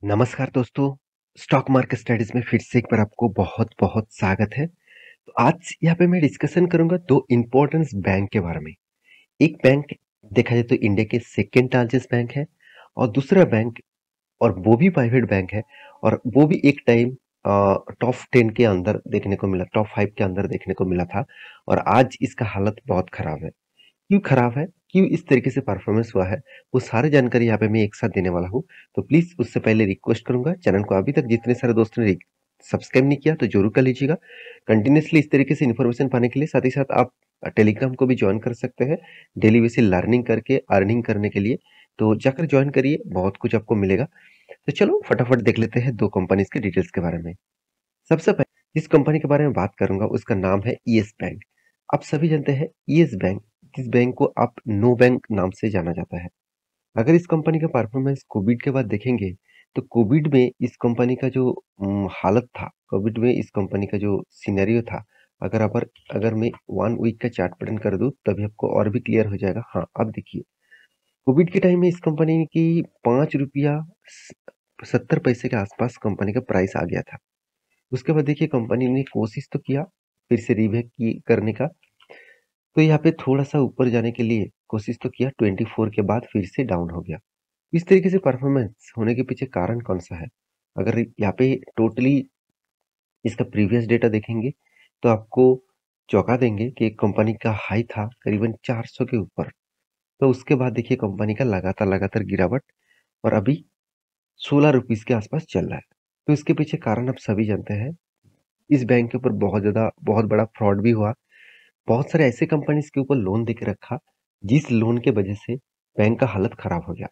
नमस्कार दोस्तों, stock market studies में फिर से एक बार आपको बहुत-बहुत स्वागत है। तो आज यहाँ पे मैं डिस्कशन करूँगा 2 इम्पोर्टेंट बैंक के बारे में। एक बैंक देखा जाए तो इंडिया के सेकंड लार्जेस्ट बैंक है और दूसरा बैंक और वो भी प्राइवेट बैंक है और वो भी एक टाइम टॉप 10 के अंदर देखने को मिला, टॉप 5 के अंदर देखने को मिला था और आज इसका हालत बहुत खराब है। क्यों खराब है? क्यों इस तरीके से परफॉर्मेंस हुआ है? वो सारी जानकारी यहाँ पे मैं एक साथ देने वाला हूँ। तो प्लीज़ उससे पहले रिक्वेस्ट करूँगा चैनल को अभी तक जितने सारे दोस्तों ने सब्सक्राइब नहीं किया तो ज़रूर कर लीजिएगा। कंटिन्यूअसली इस तरीके से इन्फॉर्मेशन पाने के लिए साथ ही साथ आप टेलीग्राम को भी जॉइन कर सकते हैं। डेली बेसिस लर्निंग करके अर्निंग करने के लिए। तो जाकर जॉइन करिए, बहुत कुछ आपको मिलेगा। तो चलो फटाफट देख लेते हैं 2 कंपनीज़ के डिटेल्स के बारे में। सबसे पहले जिस कंपनी के बारे में बात करूंगा उसका नाम है ईएस बैंक। आप सभी जानते हैं ईएस बैंक, जिस बैंक को आप नो बैंक नाम से जाना जाता है। अगर इस कंपनी का परफॉर्मेंस कोविड के बाद देखेंगे तो कोविड में इस कंपनी का जो हालत था, कोविड में इस कंपनी का जो सिनेरियो था, अगर मैं 1 वीक का चार्ट पैटर्न कर दूं तभी आपको और भी क्लियर हो जाएगा। हाँ, अब देखिए कोविड के टाइम में इस कंपनी की 5 रुपया 70 पैसे के आसपास कंपनी का प्राइस आ गया था। उसके बाद देखिए कंपनी ने कोशिश तो किया फिर से रीबैक की करने का, तो यहाँ पे थोड़ा-सा ऊपर जाने के लिए कोशिश तो किया, 24 के बाद फिर से डाउन हो गया। इस तरीके से परफॉर्मेंस होने के पीछे कारण कौन-सा है? अगर यहाँ पे टोटली इसका प्रीवियस डेटा देखेंगे तो आपको चौंका देंगे कि कंपनी का हाई था करीबन 400 के ऊपर। तो उसके बाद देखिए कंपनी का लगातार गिरावट और अभी 16 रुपीस के आसपास चल रहा है। तो इसके पीछे कारण आप सभी जानते हैं। इस बैंक के ऊपर बहुत बड़ा फ्रॉड भी हुआ। बहुत सारे ऐसे कंपनीज के ऊपर लोन देके रखा, जिस लोन के वजह से बैंक का हालत खराब हो गया।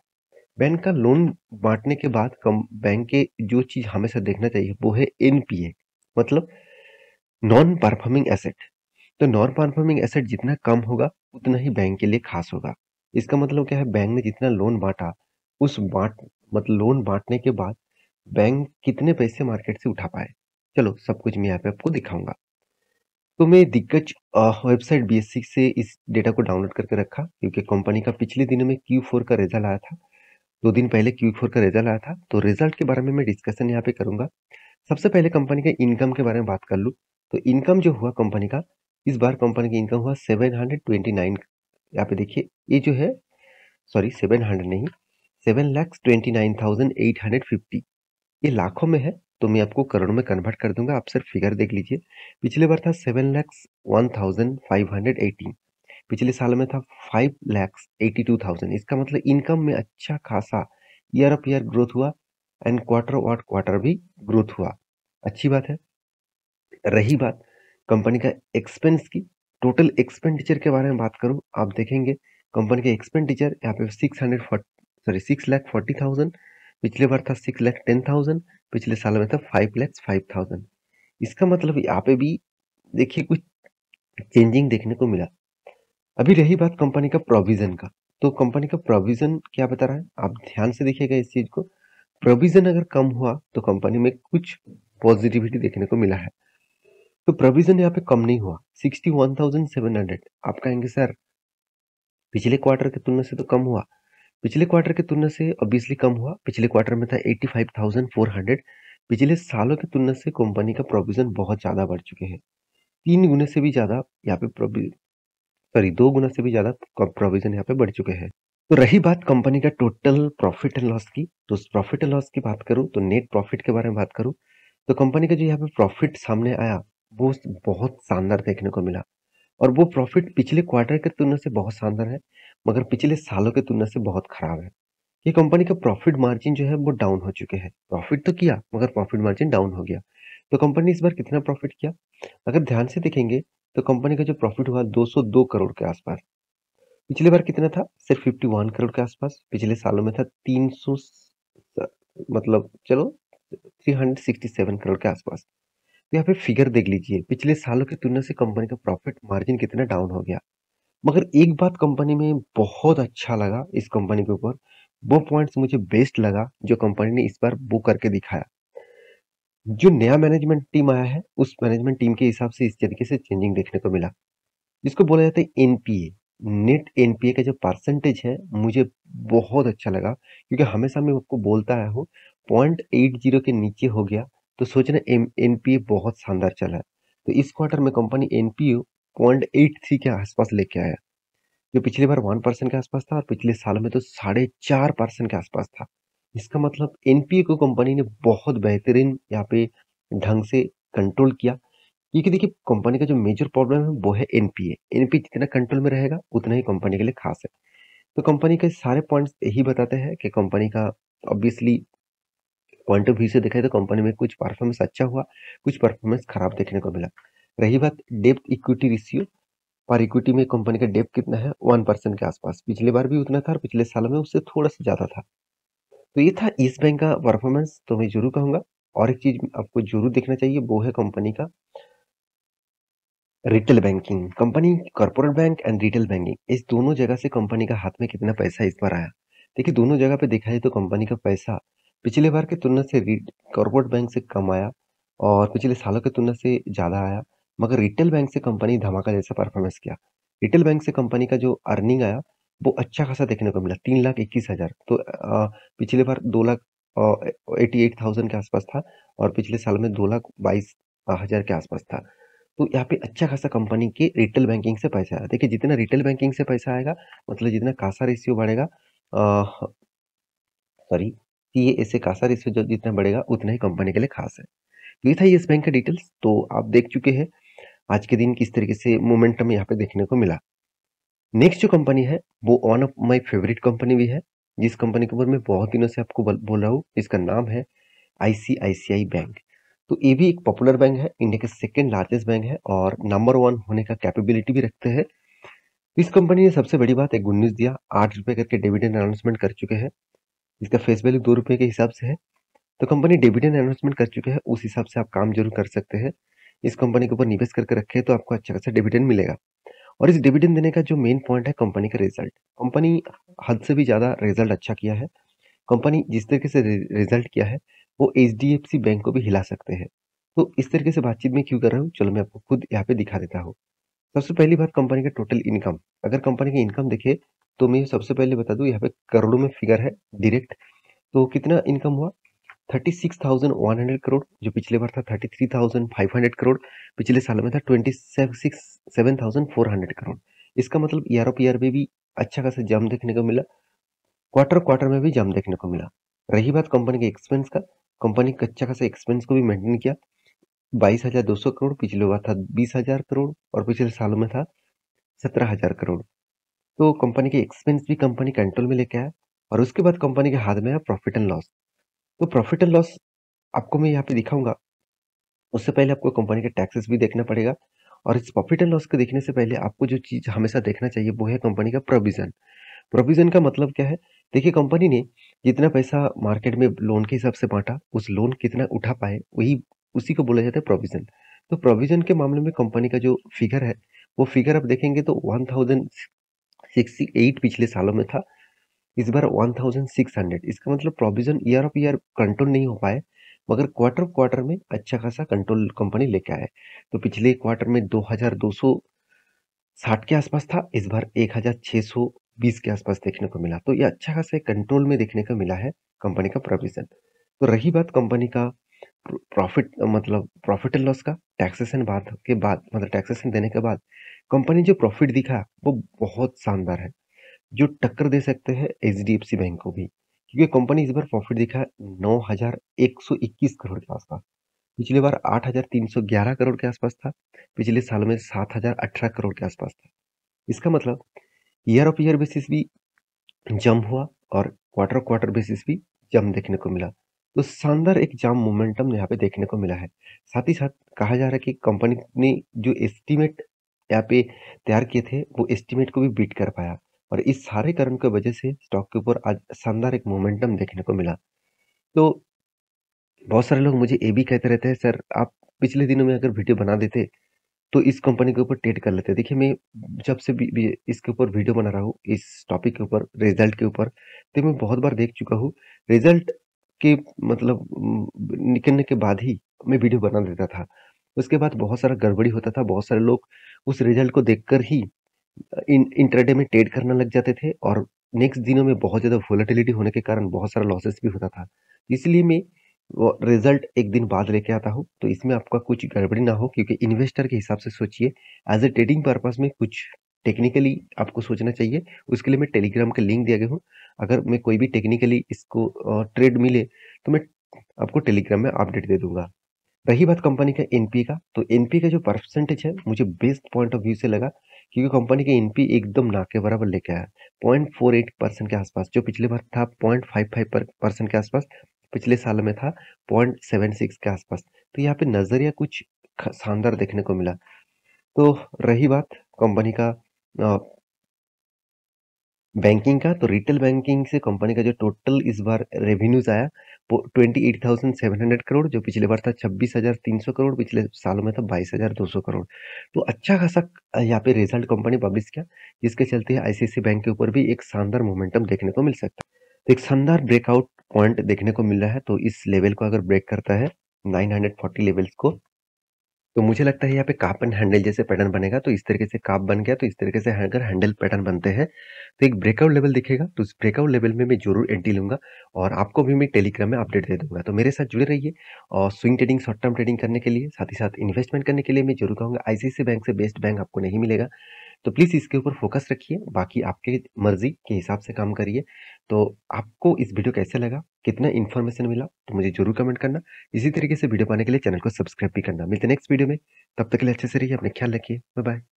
बैंक का लोन बाँटने के बाद कम बैंक के जो चीज़ हमेशा देखना चाहिए वो है एनपीए, मतलब नॉन परफॉर्मिंग एसेट। तो नॉन परफॉर्मिंग एसेट जितना कम होगा, उतना ही बैंक के लिए खास होगा। इसका मतलब क्या है, बैंक ने जितना लोन बाँटा, उस बाँट मतलब लोन बाँटने के बाद बैंक कितने पैसे मार्केट से उठा पाए। चलो सब कुछ मैं यहाँ पे आपको दिखाऊँगा। तो मैं दिग्गज वेबसाइट बीएससी से इस डेटा को डाउनलोड करके रखा क्योंकि कंपनी का पिछले दिनों में Q4 का रिजल्ट आया था। 2 दिन पहले Q4 का रिजल्ट आया था, तो रिजल्ट के बारे में मैं डिस्कशन यहाँ पे करूँगा। सबसे पहले कंपनी के इनकम के बारे में बात कर लूँ, तो इनकम जो हुआ कंपनी का, इस बार कंपनी की इनकम हुआ 729। यहाँ पे देखिए ये जो है, सॉरी 700 नहीं, 7,29,850। ये लाखों में है तो मैं आपको करोड़ों में कन्वर्ट कर दूंगा, आप सिर्फ फिगर देख लीजिए। पिछले बार था 7,01,518, पिछले साल में था 5,82,000। इसका मतलब इनकम में अच्छा खासा ईयर ऑफ ईयर ग्रोथ हुआ एंड क्वार्टर ऑन क्वार्टर भी ग्रोथ हुआ। अच्छी बात है। रही बात कंपनी का एक्सपेंस की, टोटल एक्सपेंडिचर के बारे में बात करूं, आप देखेंगे कंपनी का एक्सपेंडिचर यहाँ पे 6,40,000। पिछले बार था 6,10,000। पिछले साल में था 5,05,000। इसका मतलब यहाँ पे भी देखिए कुछ चेंजिंग देखने को मिला। अभी रही बात कंपनी का प्रोविजन का, तो कंपनी का प्रोविजन क्या बता रहा है, आप ध्यान से देखिएगा इस चीज को। प्रोविजन अगर कम हुआ तो कंपनी में कुछ पॉजिटिविटी देखने को मिला है। तो प्रोविजन यहाँ पे कम नहीं हुआ, 61,700। आप कहेंगे सर पिछले क्वार्टर की तुलना से तो कम हुआ। पिछले क्वार्टर की तुलना से ऑब्वियसली कम हुआ। पिछले क्वार्टर में था 85,400। पिछले सालों की तुलना से कंपनी का प्रोविजन बहुत ज्यादा बढ़ चुके हैं। 3 गुने से भी ज्यादा यहाँ पे सॉरी 2 गुना से भी ज्यादा प्रोविजन यहाँ पे बढ़ चुके हैं। तो रही बात कंपनी का टोटल प्रॉफिट एंड लॉस की, तो प्रॉफिट एंड लॉस की बात करूं तो नेट प्रॉफिट के बारे में बात करूं तो कंपनी का जो यहाँ पे प्रॉफिट सामने आया वो बहुत शानदार देखने को मिला। और वो प्रॉफिट पिछले क्वार्टर की तुलना से बहुत शानदार है, मगर पिछले सालों की तुलना से बहुत खराब है। ये कंपनी का प्रॉफिट मार्जिन जो है वो डाउन हो चुके हैं। प्रॉफिट तो किया मगर प्रॉफिट मार्जिन डाउन हो गया। तो कंपनी इस बार कितना प्रॉफिट किया, अगर ध्यान से देखेंगे तो कंपनी का जो प्रॉफिट हुआ 202 करोड़ के आसपास। पिछली बार कितना था, सिर्फ 51 करोड़ के आसपास। पिछले सालों में था 300, मतलब चलो 367 करोड़ के आसपास। तो यहाँ पे फिगर देख लीजिए, पिछले सालों की तुलना से कंपनी का प्रॉफिट मार्जिन कितना डाउन हो गया। मगर एक बात कंपनी में बहुत अच्छा लगा इस कंपनी के ऊपर, वो पॉइंट्स मुझे बेस्ट लगा जो कंपनी ने इस बार वो करके दिखाया। जो नया मैनेजमेंट टीम आया है उस मैनेजमेंट टीम के हिसाब से इस तरीके से चेंजिंग देखने को मिला, जिसको बोला जाता है एनपीए। नेट एनपीए का जो परसेंटेज है मुझे बहुत अच्छा लगा, क्योंकि हमेशा मैं आपको बोलता आया हूँ 0.80 के नीचे हो गया तो सोचना एनपीए बहुत शानदार चला है। तो इस क्वार्टर में कंपनी एनपीए 0.83 के आसपास लेके आया, जो पिछली बार 1% के आसपास था और पिछले साल में तो 4.5% के आसपास था। इसका मतलब एनपीए को कंपनी ने बहुत बेहतरीन यहाँ पे ढंग से कंट्रोल किया, क्योंकि देखिए कंपनी का जो मेजर प्रॉब्लम है वो है एनपीए। एनपीए जितना कंट्रोल में रहेगा उतना ही कंपनी के लिए खास है। तो कंपनी के सारे पॉइंट्स यही बताते हैं कि कंपनी का ऑब्वियसली पॉइंट ऑफ व्यू से देखा जाए तो कंपनी में कुछ परफॉर्मेंस अच्छा हुआ, कुछ परफॉर्मेंस खराब देखने को मिला। रही बात डेब्ट इक्विटी रेशियो, पर इक्विटी में कंपनी का डेब्ट कितना है 1% के आसपास, पिछले बार भी उतना था और पिछले साल में उससे थोड़ा सा ज्यादा था। तो ये था इस बैंक का परफॉर्मेंस। तो मैं जरूर कहूंगा और एक चीज आपको जरूर देखना चाहिए, वो है कंपनी का retail banking. Company corporate bank and retail banking, इस दोनों जगह से कंपनी का हाथ में कितना पैसा इस बार आया। देखिए दोनों जगह पे देखा जाए तो कंपनी का पैसा पिछले बार की तुलना से कॉर्पोरेट बैंक से कम आया और पिछले सालों की तुलना से ज्यादा आया, मगर रिटेल बैंक से कंपनी धमाका जैसा परफॉर्मेंस किया। रिटेल बैंक से कंपनी का जो अर्निंग आया वो अच्छा खासा देखने को मिला, 3,21,000। तो पिछले बार 2,88,000 के आसपास था और पिछले साल में 2,22,000 के आसपास था। तो यहाँ पे अच्छा खासा कंपनी के रिटेल बैंकिंग से पैसा आया। देखिए जितना रिटेल बैंकिंग से पैसा आएगा मतलब जितना कासा रेशियो बढ़ेगा, सॉरी, सीए से कासा रेशियो जो जितना बढ़ेगा उतना ही कंपनी के लिए खास है। तो ये था येस बैंक का डिटेल्स। तो आप देख चुके हैं आज के दिन किस तरीके से मोमेंटम यहाँ पे देखने को मिला। नेक्स्ट जो कंपनी है वो one of my favourite company भी है, जिस कंपनी के ऊपर मैं बहुत दिनों से आपको बोल रहा हूँ, इसका नाम है आईसीआईसीआई बैंक। तो ये भी एक पॉपुलर बैंक है, इंडिया के सेकंड लार्जेस्ट बैंक है और नंबर वन होने का कैपेबिलिटी भी रखते हैं। इस कंपनी ने सबसे बड़ी बात एक गुड न्यूज दिया, 8 रुपए करके डिविडेंड अनाउंसमेंट कर चुके हैं। इसका फेस वैल्यू 2 रुपए के हिसाब से है। तो कंपनी डिविडेंड अनाउंसमेंट कर चुके हैं, उस हिसाब से आप काम जरूर कर सकते हैं। इस कंपनी के ऊपर निवेश करके रखे तो आपको अच्छा खासा डिविडेंड मिलेगा। और इस डिविडेंड देने का जो मेन पॉइंट है कंपनी का रिजल्ट, कंपनी हद से भी ज्यादा रिजल्ट अच्छा किया है। कंपनी जिस तरीके से रिजल्ट किया है वो एचडीएफसी बैंक को भी हिला सकते हैं। तो इस तरीके से बातचीत में क्यों कर रहा हूँ, चलो मैं आपको खुद यहाँ पे दिखा देता हूँ। सबसे पहली बात कंपनी का टोटल इनकम, अगर कंपनी की इनकम देखे तो मैं सबसे पहले बता दूं यहाँ पे करोड़ों में फिगर है डायरेक्ट। तो कितना इनकम हुआ, 36,100 करोड़, जो पिछले बार था 33,500 करोड़, पिछले साल में था 27,400 करोड़। इसका मतलब ईयर ऑफ ईयर में भी अच्छा खासा जम देखने को मिला, क्वार्टर क्वार्टर में भी जम देखने को मिला। रही बात कंपनी के एक्सपेंस का, कंपनी कच्चा खासा एक्सपेंस को भी मेंटेन किया। 22,200 करोड़, पिछले बार था 20,000 करोड़ और पिछले सालों में था 17,000 करोड़। तो कंपनी के एक्सपेंस भी कंपनी कंट्रोल में लेके आया। और उसके बाद कंपनी के हाथ में आया प्रॉफिट एंड लॉस। तो प्रॉफिट एंड लॉस आपको मैं यहाँ पे दिखाऊंगा, उससे पहले आपको कंपनी के टैक्सेस भी देखना पड़ेगा। और इस प्रॉफिट एंड लॉस को देखने से पहले आपको जो चीज हमेशा देखना चाहिए वो है कंपनी का प्रोविजन। प्रोविजन का मतलब क्या है, देखिए कंपनी ने जितना पैसा मार्केट में लोन के हिसाब से बांटा, उस लोन कितना उठा पाए वही उसी को बोला जाता है प्रोविजन। तो प्रोविजन के मामले में कंपनी का जो फिगर है वो फिगर आप देखेंगे तो 1068 पिछले सालों में था, इस बार 1600। इसका मतलब provision year of year control नहीं हो पाए, मगर क्वार्टर क्वार्टर में अच्छा खासा कंट्रोल कंपनी लेके आए। तो पिछले क्वार्टर में 2260 के आसपास था, इस बार 1620 के आसपास देखने को मिला। तो ये अच्छा खासा कंट्रोल में देखने को मिला है कंपनी का प्रोविजन। तो रही बात कंपनी का प्रॉफिट, मतलब प्रॉफिट एंड लॉस का, टैक्सेशन बाद के बाद, मतलब टैक्सेशन देने के बाद कंपनी जो प्रॉफिट दिखा वो बहुत शानदार है, जो टक्कर दे सकते हैं एचडीएफसी बैंक को भी, क्योंकि कंपनी इस बार प्रॉफिट दिखा 9,121 करोड़ के आसपास। पिछली बार 8,311 करोड़ के आसपास था, पिछले साल में 7,018 करोड़ के आसपास था। इसका मतलब ईयर ऑफ ईयर बेसिस भी जम हुआ और क्वार्टर क्वार्टर बेसिस भी जम देखने को मिला। तो शानदार एक जाम मोमेंटम यहाँ पे देखने को मिला है। साथ ही साथ कहा जा रहा है कि कंपनी ने जो एस्टीमेट यहाँ पे तैयार किए थे वो एस्टीमेट को भी बीट कर पाया, और इस सारे कारण की वजह से स्टॉक के ऊपर आज शानदार एक मोमेंटम देखने को मिला। तो बहुत सारे लोग मुझे ये भी कहते रहते हैं, सर आप पिछले दिनों में अगर वीडियो बना देते तो इस कंपनी के ऊपर ट्रेड कर लेते। देखिए मैं जब से भी इसके ऊपर वीडियो बना रहा हूँ, इस टॉपिक के ऊपर, रिजल्ट के ऊपर, तो मैं बहुत बार देख चुका हूँ। रिजल्ट के मतलब निकलने के बाद ही मैं वीडियो बना देता था। उसके बाद बहुत सारा गड़बड़ी होता था, बहुत सारे लोग उस रिजल्ट को देखकर ही इंट्राडे में ट्रेड करना लग जाते थे और नेक्स्ट दिनों में बहुत ज़्यादा वोलेटिलिटी होने के कारण बहुत सारा लॉसेस भी होता था। इसलिए मैं वो रिजल्ट एक दिन बाद लेके आता हूँ, तो इसमें आपका कुछ गड़बड़ी ना हो, क्योंकि इन्वेस्टर के हिसाब से सोचिए। एज ए ट्रेडिंग पर्पस में कुछ टेक्निकली आपको सोचना चाहिए। उसके लिए मैं टेलीग्राम का लिंक दिया गया हूँ। अगर मैं कोई भी टेक्निकली इसको ट्रेड मिले तो मैं आपको टेलीग्राम में अपडेट दे दूंगा। रही बात कंपनी का एनपी का, तो एनपी का जो परसेंटेज है मुझे बेस्ट पॉइंट ऑफ व्यू से लगा, क्योंकि कंपनी का एनपी एकदम ना के बराबर लेके आया। 0.48% के आसपास, जो पिछले बार था 0.55% के आसपास, पिछले साल में था 0.76 के आसपास। तो यहाँ पे नजरिया कुछ शानदार देखने को मिला। तो रही बात कंपनी का बैंकिंग का, तो रिटेल बैंकिंग से कंपनी का जो टोटल इस बार रेवेन्यूज आया वो 28,700 करोड़, जो पिछले बार था 26,300 करोड़, पिछले सालों में था 22,200 करोड़। तो अच्छा खासा यहाँ पे रिजल्ट कंपनी पब्लिश किया, जिसके चलते आईसीआईसीआई बैंक के ऊपर भी एक शानदार मोमेंटम देखने को मिल सकता है। तो एक शानदार ब्रेकआउट पॉइंट देखने को मिल रहा है। तो इस लेवल को अगर ब्रेक करता है 940 लेवल्स को, तो मुझे लगता है यहाँ पे काप एंड हैंडल जैसे पैटर्न बनेगा। तो इस तरीके से काप बन गया, तो इस तरीके से अगर हैंडल पैटर्न बनते हैं तो एक ब्रेकआउट लेवल दिखेगा। तो इस ब्रेकआउट लेवल में मैं जरूर एंट्री लूंगा, और आपको भी मैं टेलीग्राम में अपडेट दे दूंगा। तो मेरे साथ जुड़े रहिए, और swing trading, short term trading करने के लिए, साथ ही साथ इन्वेस्टमेंट करने के लिए मैं जरूर कहूंगा आईसीआईसीआई बैंक से बेस्ट बैंक आपको नहीं मिलेगा। तो प्लीज़ इसके ऊपर फोकस रखिए, बाकी आपके मर्जी के हिसाब से काम करिए। तो आपको इस वीडियो कैसे लगा, कितना इन्फॉर्मेशन मिला, तो मुझे जरूर कमेंट करना। इसी तरीके से वीडियो पाने के लिए चैनल को सब्सक्राइब भी करना। मिलते हैं नेक्स्ट वीडियो में, तब तक के लिए अच्छे से रहिए, अपने ख्याल रखिए। Bye bye.